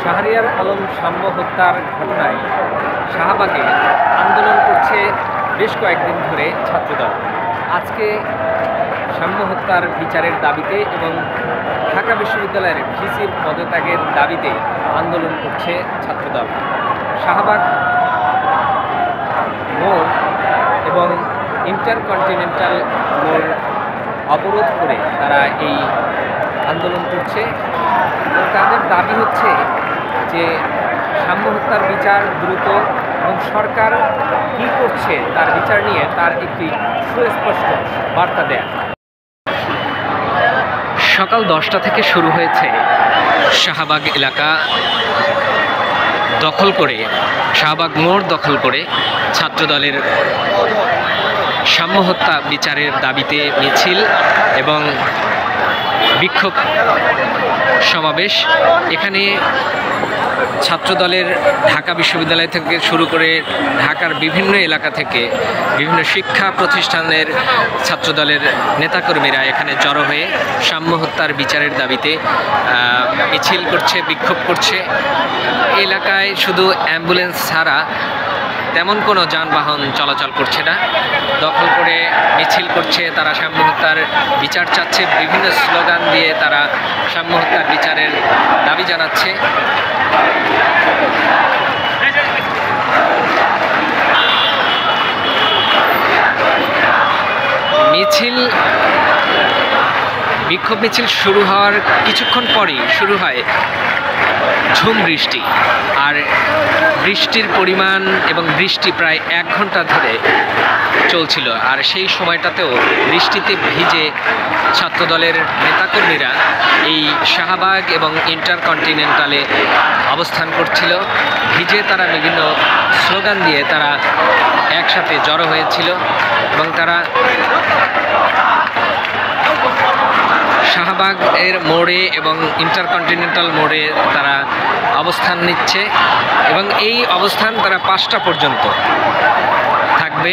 শাহরিয়ার আলম সাম্য হত্যার ঘটনায় শাহবাগে আন্দোলন করছে বেশ কয়েকদিন ধরে ছাত্রদল। আজকে সাম্য হত্যার বিচারের দাবিতে এবং ঢাকা বিশ্ববিদ্যালয়ের ভিসির পদত্যাগের দাবিতে আন্দোলন করছে ছাত্রদল। শাহবাগ মোড় এবং ইন্টারকন্টিনেন্টাল মোড় অবরোধ করে তারা এই আন্দোলন করছে এবং তাদের দাবি হচ্ছে যে সাম্য হত্যার বিচার দ্রুত এবং সরকার কী করছে তার বিচার নিয়ে তার একটি সুস্পষ্ট বার্তা দেয়। সকাল 10টা থেকে শুরু হয়েছে শাহবাগ এলাকা দখল করে, শাহবাগ মোড় দখল করে ছাত্রদলের সাম্য হত্যা বিচারের দাবিতে মিছিল এবং বিক্ষোভ সমাবেশ। এখানে ছাত্রদলের ঢাকা বিশ্ববিদ্যালয় থেকে শুরু করে ঢাকার বিভিন্ন এলাকা থেকে বিভিন্ন শিক্ষা প্রতিষ্ঠানের ছাত্রদলের নেতাকর্মীরা এখানে জড়ো হয়ে সাম্য হত্যার বিচারের দাবিতে মিছিল করছে, বিক্ষোভ করছে। এলাকায় শুধু অ্যাম্বুলেন্স ছাড়া তেমন কোনো যানবাহন চলাচল করছে না। দখল করে মিছিল করছে, তারা সাম্য হত্যার বিচার চাচ্ছে, বিভিন্ন স্লোগান দিয়ে তারা সাম্য হত্যার বিচারের দাবি জানাচ্ছে। বিক্ষোভ মিছিল শুরু হওয়ার কিছুক্ষণ পরেই শুরু হয় ঝুম বৃষ্টি। আর বৃষ্টির পরিমাণ এবং বৃষ্টি প্রায় 1 ঘন্টা ধরে চলছিল। আর সেই সময়টাতেও বৃষ্টিতে ভিজে ছাত্রদলের নেতাকর্মীরা এই শাহবাগ এবং ইন্টারকন্টিনেন্টালে অবস্থান করছিল। ভিজে তারা বিভিন্ন স্লোগান দিয়ে তারা একসাথে জড়ো হয়েছিল এবং তারা শাহবাগ এর মোড়ে এবং ইন্টারকন্টিনেন্টাল মোড়ে তারা অবস্থান নিচ্ছে এবং এই অবস্থান তারা 5টা পর্যন্ত থাকবে।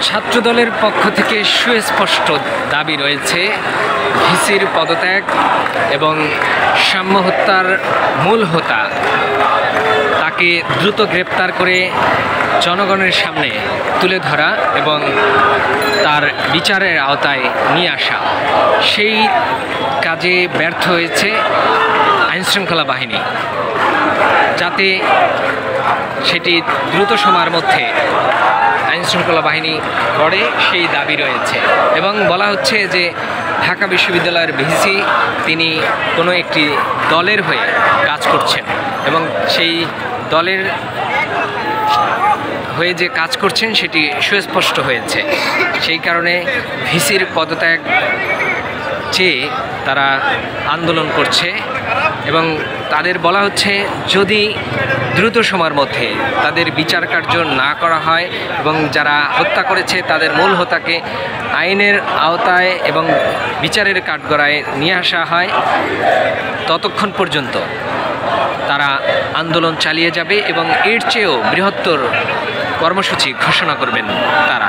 ছাত্রদলের পক্ষ থেকে সুস্পষ্ট দাবি রয়েছে ভিসির পদত্যাগ এবং সাম্য হত্যার মূল হোতা তাকে দ্রুত গ্রেপ্তার করে জনগণের সামনে তুলে ধরা এবং তার বিচারের আওতায় নিয়ে আসা। সেই কাজে ব্যর্থ হয়েছে আইনশৃঙ্খলা বাহিনী, যাতে সেটি দ্রুত সময়ের মধ্যে আইনশৃঙ্খলা বাহিনী করে সেই দাবি রয়েছে। এবং বলা হচ্ছে যে ঢাকা বিশ্ববিদ্যালয়ের ভিসি তিনি কোনো একটি দলের হয়ে কাজ করছেন এবং সেই দলের হয়ে যে কাজ করছেন সেটি সুস্পষ্ট হয়েছে। সেই কারণে ভিসির পদত্যাগ চেয়ে তারা আন্দোলন করছে এবং তাদের বলা হচ্ছে যদি দ্রুত সময়ের মধ্যে তাদের বিচার কার্য না করা হয় এবং যারা হত্যা করেছে তাদের মূল হোতাকে আইনের আওতায় এবং বিচারের কাঠগড়ায় নিয়ে আসা হয়, ততক্ষণ পর্যন্ত তারা আন্দোলন চালিয়ে যাবে এবং এর চেয়েও বৃহত্তর কর্মসূচি ঘোষণা করবেন তারা।